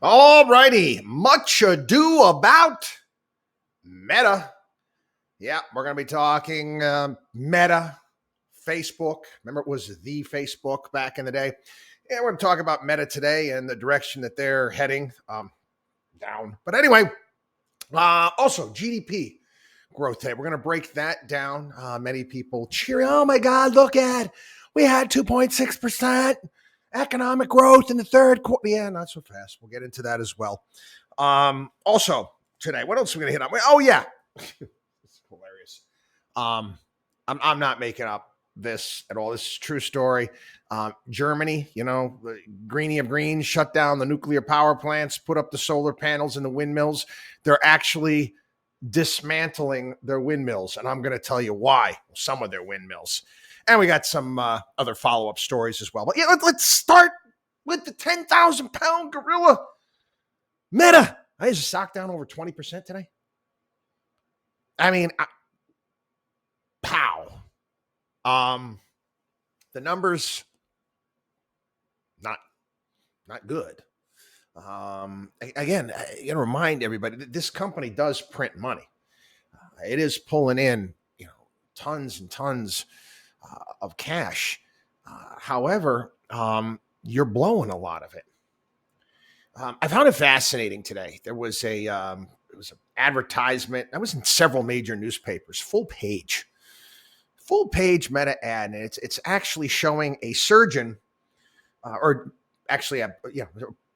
All righty. Much ado about Meta. Yeah, we're going to be talking Meta, Facebook. Remember, it was the Facebook back in the day. Yeah, we're going to talk about Meta today and the direction that they're heading down. But anyway, also GDP growth today. We're going to break that down. Many people cheering. Oh my God, look at, we had 2.6% economic growth in the third quarter. Yeah, not so fast. We'll get into that as well. Also today, what else are we going to hit on? Oh yeah. It's hilarious. I'm not making up this at all. This is a true story. Germany, Greenie of Greens shut down the nuclear power plants, put up the solar panels and the windmills. They're actually dismantling their windmills. And I'm going to tell you why. Some of their windmills. And we got some other follow-up stories as well. But yeah, let's start with the 10,000-pound gorilla. Meta. Is the stock down over 20% today? I mean, pow. The numbers, not good. Again, I got to remind everybody that this company does print money. It is pulling in, tons and tons of cash. However, you're blowing a lot of it. I found it fascinating today. There was an advertisement. I was in several major newspapers, full page Meta ad, and it's actually showing a surgeon, or actually a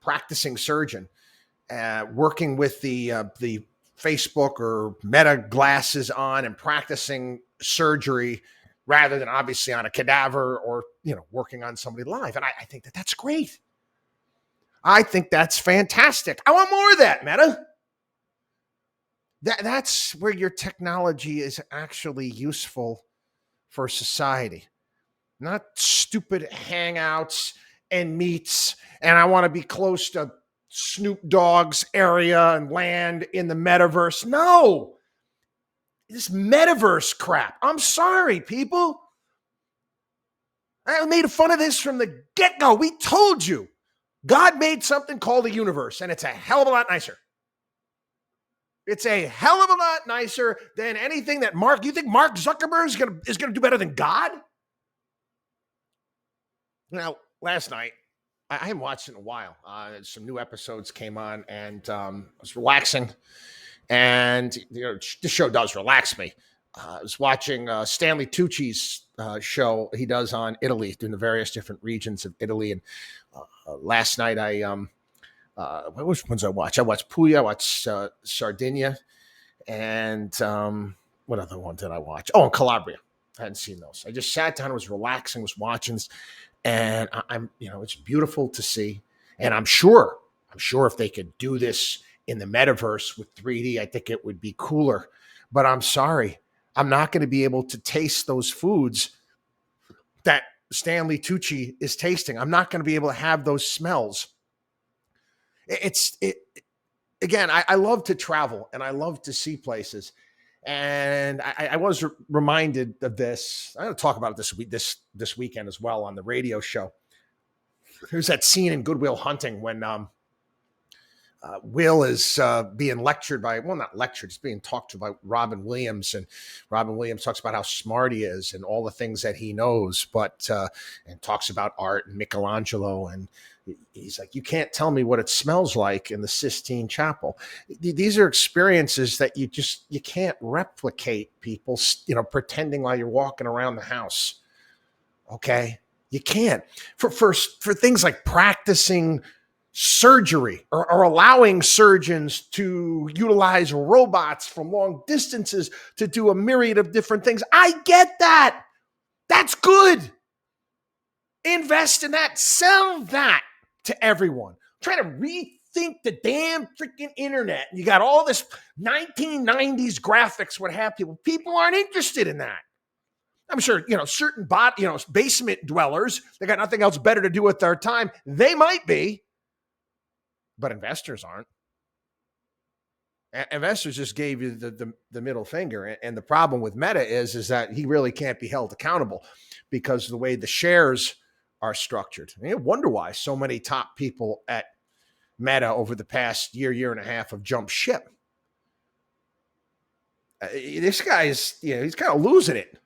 practicing surgeon, working with the Facebook or Meta glasses on and practicing surgery rather than obviously on a cadaver or working on somebody live. And I think that's great. I think that's fantastic. I want more of that, Meta. That's where your technology is actually useful for society, not stupid hangouts and meets. And I want to be close to Snoop Dogg's area and land in the metaverse. No, this metaverse crap. I'm sorry, people. I made fun of this from the get-go. We told you. God made something called a universe, and it's a hell of a lot nicer. It's a hell of a lot nicer than anything that you think Mark Zuckerberg is gonna do better than God? Now, last night, I haven't watched it in a while. Some new episodes came on, and I was relaxing. And the show does relax me. I was watching Stanley Tucci's show he does on Italy, doing the various different regions of Italy. And last night, which ones I watched? I watched Puglia, I watched Sardinia, and what other one did I watch? Oh, and Calabria. I hadn't seen those. I just sat down, was relaxing, was watching this, and I'm it's beautiful to see. And I'm sure if they could do this in the metaverse with 3D, I think it would be cooler. But I'm sorry, I'm not going to be able to taste those foods that Stanley Tucci is tasting. I'm not going to be able to have those smells. Again, I love to travel and I love to see places. And I was reminded of this. I'm going to talk about it this weekend as well on the radio show. There's that scene in Good Will Hunting when Will is being lectured not lectured, he's being talked to by Robin Williams. And Robin Williams talks about how smart he is and all the things that he knows, and talks about art and Michelangelo. And he's like, you can't tell me what it smells like in the Sistine Chapel. These are experiences that you can't replicate, people, pretending while you're walking around the house. Okay. You can't for things like practicing surgery or allowing surgeons to utilize robots from long distances to do a myriad of different things. I get that. That's good. Invest in that. Sell that to everyone. Try to rethink the damn freaking internet. You got all this 1990s graphics, what have you. People aren't interested in that. I'm sure, certain basement dwellers, they got nothing else better to do with their time. They might be. But investors aren't. Investors just gave you the middle finger. And the problem with Meta is that he really can't be held accountable because of the way the shares are structured. And you wonder why so many top people at Meta over the past year and a half have jumped ship. This guy's, he's kind of losing it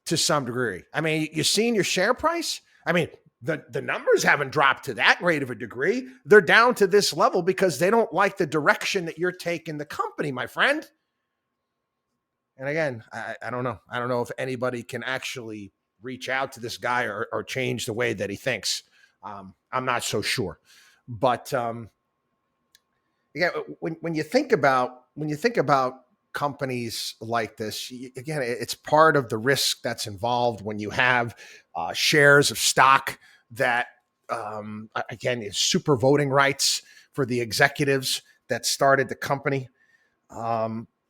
to some degree. I mean, you've seen your share price. I mean, the numbers haven't dropped to that great of a degree. They're down to this level because they don't like the direction that you're taking the company, my friend. And again, I don't know. I don't know if anybody can actually reach out to this guy or change the way that he thinks. I'm not so sure. But yeah, when you think about companies like this, again, it's part of the risk that's involved when you have shares of stock that, again, is super voting rights for the executives that started the company.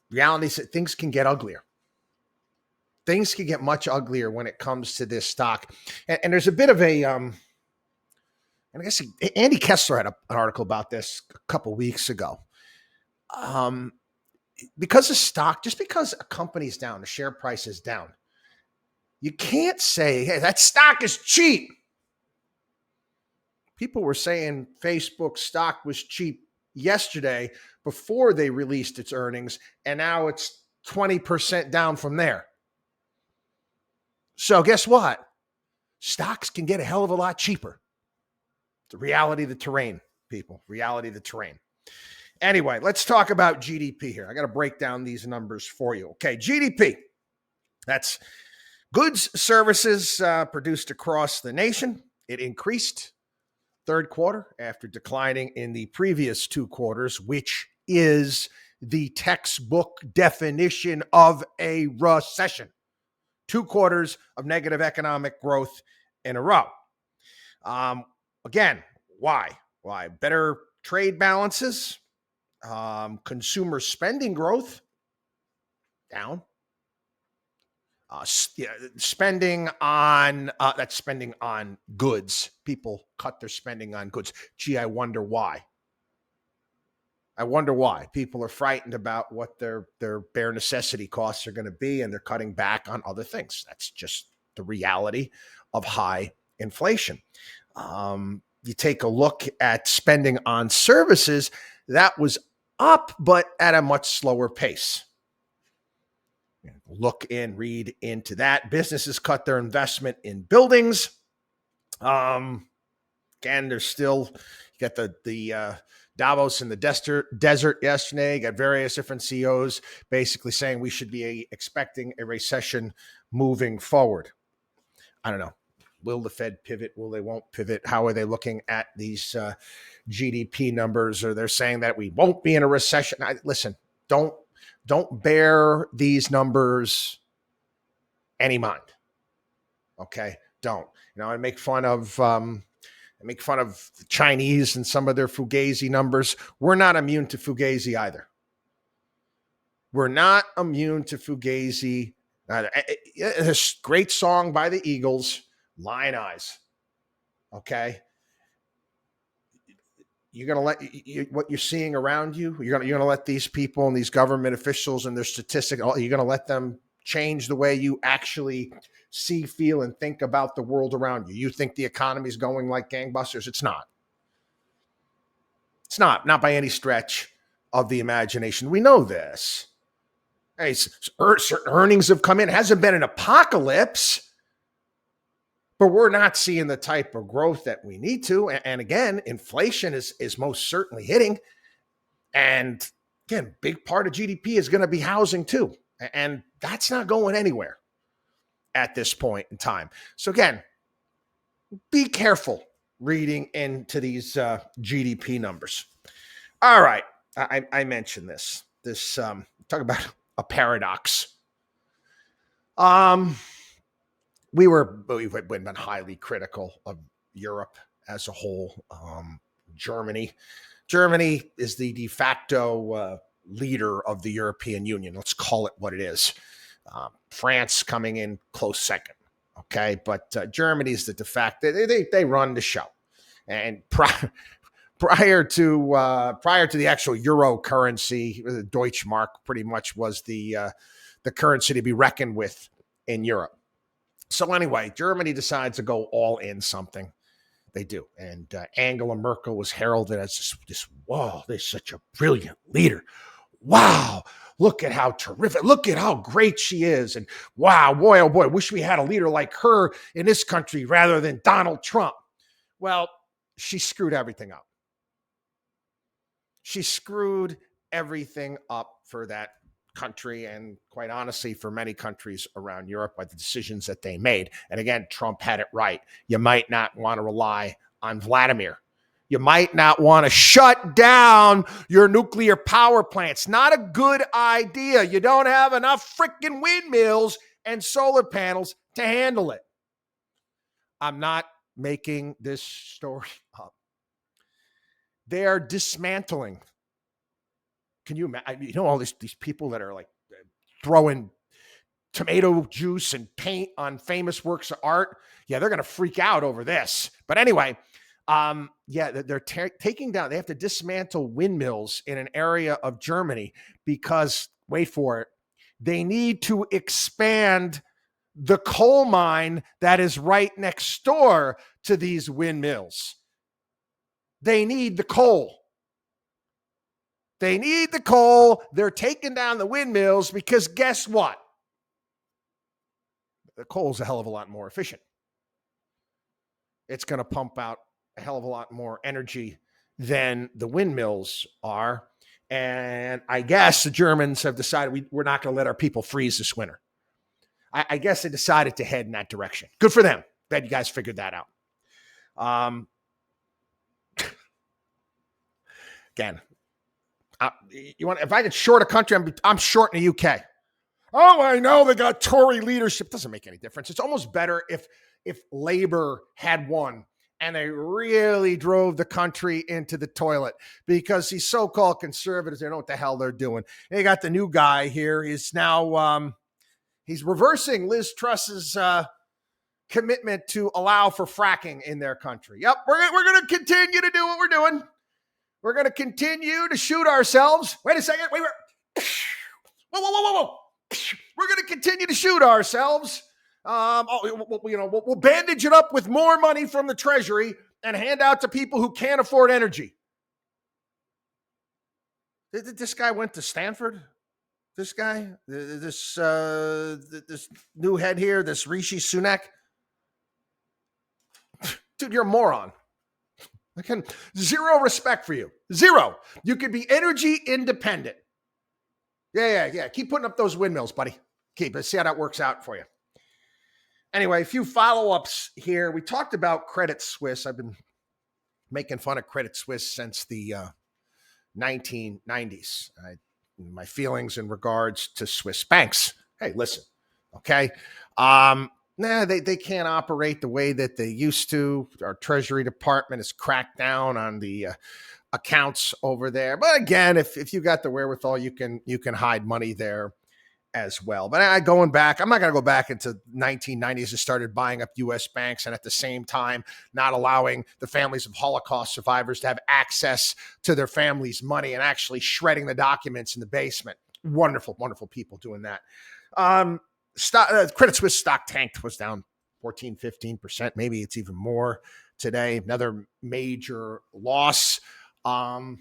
Reality is that things can get uglier. Things can get much uglier when it comes to this stock. And there's a bit of a, and I guess Andy Kessler had an article about this a couple weeks ago. Because of stock, just because a company's down, the share price is down, you can't say, hey, that stock is cheap. People were saying Facebook stock was cheap yesterday before they released its earnings, and now it's 20% down from there. So guess what? Stocks can get a hell of a lot cheaper. It's the reality of the terrain, people. Reality of the terrain. Anyway, let's talk about GDP here. I got to break down these numbers for you. Okay, GDP. That's goods, services produced across the nation. It increased third quarter after declining in the previous 2 quarters, which is the textbook definition of a recession. 2 quarters of negative economic growth in a row. Again, why? Why? Better trade balances. Consumer spending growth down. Spending on that's spending on goods. People cut their spending on goods. Gee, I wonder why. People are frightened about what their bare necessity costs are going to be, and they're cutting back on other things. That's just the reality of high inflation. You take a look at spending on services, that was up, but at a much slower pace. Read into that. Businesses cut their investment in buildings. Again, there's still, you got the Davos in the desert yesterday. You got various different CEOs basically saying we should be expecting a recession moving forward. I don't know. Will the Fed pivot? Will they won't pivot? How are they looking at these GDP numbers? Or they're saying that we won't be in a recession. Listen, don't bear these numbers any mind. Okay, don't. I make fun of the Chinese and some of their Fugazi numbers. We're not immune to Fugazi either. We're not immune to Fugazi either. This great song by the Eagles, Lion Eyes. Okay. You're going to let what you're seeing around you, you're going to let these people and these government officials and their statistics, you're going to let them change the way you actually see, feel, and think about the world around you. You think the economy is going like gangbusters. It's not. It's not by any stretch of the imagination. We know this. Hey, certain earnings have come in. It hasn't been an apocalypse, but we're not seeing the type of growth that we need to. And again, inflation is most certainly hitting. And again, big part of GDP is going to be housing too. And that's not going anywhere at this point in time. So again, be careful reading into these GDP numbers. All right. I mentioned this talk about a paradox. We've been highly critical of Europe as a whole. Germany is the de facto leader of the European Union. Let's call it what it is. France coming in close second. Okay, but Germany is the de facto. They run the show. And prior to the actual euro currency, the Deutschmark pretty much was the currency to be reckoned with in Europe. So anyway, Germany decides to go all in something. They do. And Angela Merkel was heralded as this, whoa, this is such a brilliant leader. Wow, look at how terrific, look at how great she is. And wow, boy, oh boy, wish we had a leader like her in this country rather than Donald Trump. Well, she screwed everything up. She screwed everything up for that country and, quite honestly, for many countries around Europe by the decisions that they made. And again, Trump had it right. You might not want to rely on Vladimir. You might not want to shut down your nuclear power plants. Not a good idea. You don't have enough freaking windmills and solar panels to handle it. I'm not making this story up. They are dismantling. Can you imagine? You know, all these people that are like throwing tomato juice and paint on famous works of art. Yeah, they're going to freak out over this. But anyway, they're taking down, they have to dismantle windmills in an area of Germany because, wait for it, they need to expand the coal mine that is right next door to these windmills. They need the coal. They need the coal. They're taking down the windmills because guess what? The coal's a hell of a lot more efficient. It's going to pump out a hell of a lot more energy than the windmills are. And I guess the Germans have decided we're not going to let our people freeze this winter. I guess they decided to head in that direction. Good for them. Glad you guys figured that out. Again, if I could short a country, I'm shorting the UK. Oh, I know they got Tory leadership. Doesn't make any difference. It's almost better if Labor had won and they really drove the country into the toilet because these so-called conservatives, they don't know what the hell they're doing. They got the new guy here. He's now he's reversing Liz Truss's commitment to allow for fracking in their country. Yep, we're going to continue to do what we're doing. We're going to continue to shoot ourselves. Wait a second. Wait. Whoa. We're going to continue to shoot ourselves. We'll bandage it up with more money from the Treasury and hand out to people who can't afford energy. This guy went to Stanford. This guy, this new head here, this Rishi Sunak. Dude, you're a moron. Again, zero respect for you. Zero. You could be energy independent. Yeah. Keep putting up those windmills, buddy. Let's see how that works out for you. Anyway, a few follow-ups here. We talked about Credit Suisse. I've been making fun of Credit Suisse since the 1990s. My feelings in regards to Swiss banks. Hey, listen, okay? They can't operate the way that they used to. Our Treasury Department has cracked down on the accounts over there. But again, if you got the wherewithal, you can hide money there as well. But I'm not going to go back into 1990s and started buying up U.S. banks and at the same time not allowing the families of Holocaust survivors to have access to their families' money and actually shredding the documents in the basement. Wonderful, wonderful people doing that. Credit Suisse stock tanked, was down 14, 15%. Maybe it's even more today. Another major loss. Getting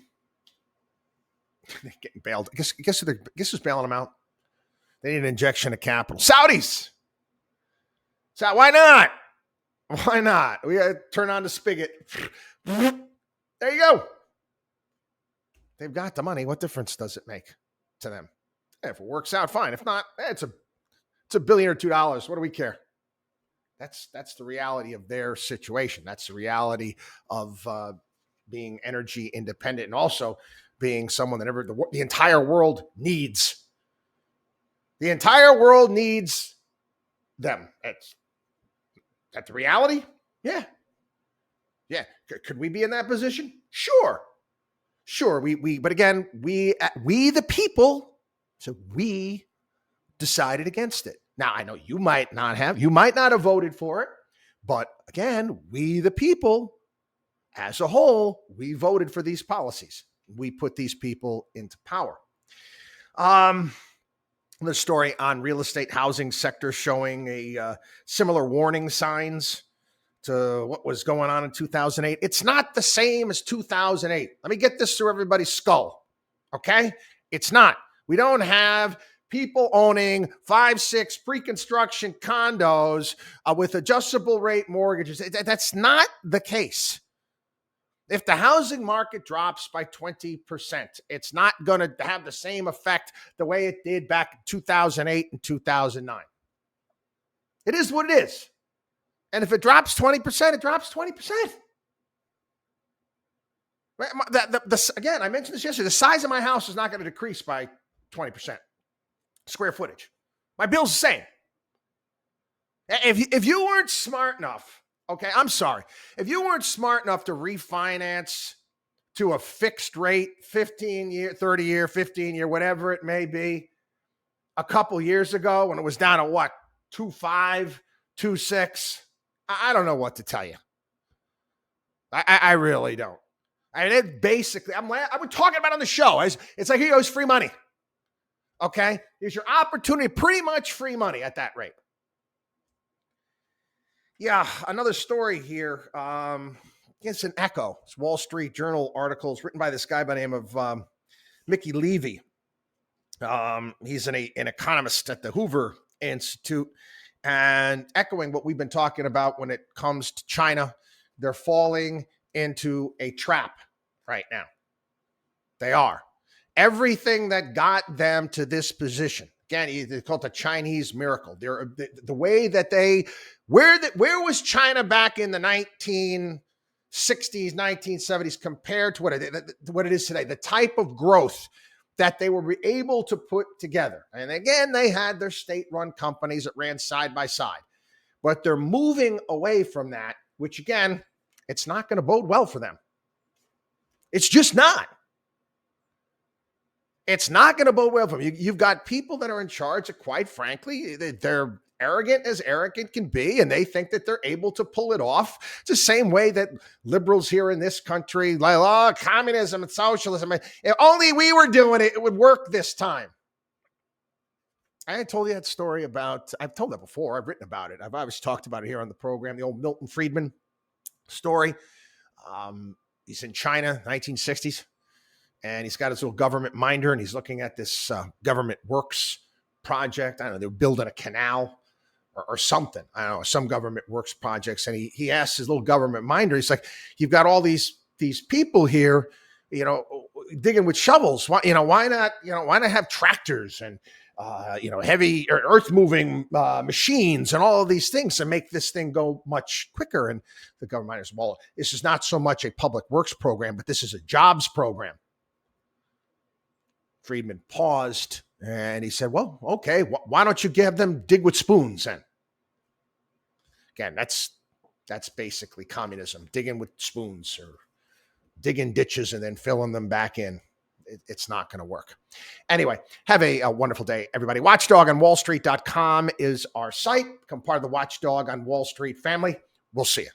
bailed. I guess who's bailing them out? They need an injection of capital. Saudis. So why not? Why not? We got to turn on the spigot. There you go. They've got the money. What difference does it make to them? If it works out, fine. If not, it's $1 billion or $2 billion. What do we care? That's the reality of their situation. That's the reality of being energy independent and also being someone that the entire world needs. The entire world needs them. That's the reality? Yeah. Could we be in that position? Sure. But again, we the people, so we decided against it. Now, I know you might not have voted for it, but again, we the people, as a whole, we voted for these policies. We put these people into power. The story on real estate housing sector showing a similar warning signs to what was going on in 2008. It's not the same as 2008. Let me get this through everybody's skull, okay? It's not. We don't have people owning 5, 6 pre-construction condos with adjustable rate mortgages. That's not the case. If the housing market drops by 20%, it's not going to have the same effect the way it did back in 2008 and 2009. It is what it is. And if it drops 20%, it drops 20%. Again, I mentioned this yesterday. The size of my house is not going to decrease by 20%. Square footage. My bill's the same. If you weren't smart enough, okay, I'm sorry. If you weren't smart enough to refinance to a fixed rate, 15-year, 30-year, 15-year, whatever it may be, a couple years ago when it was down to what, 2.5, 2.6, I don't know what to tell you. I really don't. I mean, it basically, I'm talking about it on the show. It's like, here goes free money. Okay? Here's your opportunity, pretty much free money at that rate. Yeah, another story here. It's an echo. It's Wall Street Journal articles written by this guy by the name of Mickey Levy. He's an economist at the Hoover Institute, and echoing what we've been talking about when it comes to China. They're falling into a trap right now. They are. Everything that got them to this position, again, they call it the Chinese miracle. The way that where was China back in the 1960s, 1970s compared to what it is today? The type of growth that they were able to put together. And again, they had their state-run companies that ran side by side. But they're moving away from that, which again, it's not going to bode well for them. It's just not. It's not going to bode well for them. You've got people that are in charge that, quite frankly, they're arrogant as arrogant can be, and they think that they're able to pull it off. It's the same way that liberals here in this country, like, oh, communism and socialism, if only we were doing it, it would work this time. I had told you that story about, I've told that before, I've written about it. I've always talked about it here on the program, the old Milton Friedman story. He's in China, 1960s. And he's got his little government minder, and he's looking at this government works project. I don't know, they're building a canal or something. I don't know, some government works projects. And he asks his little government minder, he's like, you've got all these people here, digging with shovels. Why not have tractors and, heavy earth moving machines and all of these things to make this thing go much quicker? And the government minder says, well, this is not so much a public works program, but this is a jobs program. Friedman paused and he said, well, okay, why don't you have them dig with spoons then? Again, that's basically communism, digging with spoons or digging ditches and then filling them back in. It's not going to work. Anyway, have a wonderful day, everybody. WatchDogOnWallStreet.com is our site. Become part of the Watchdog on Wall Street family. We'll see you.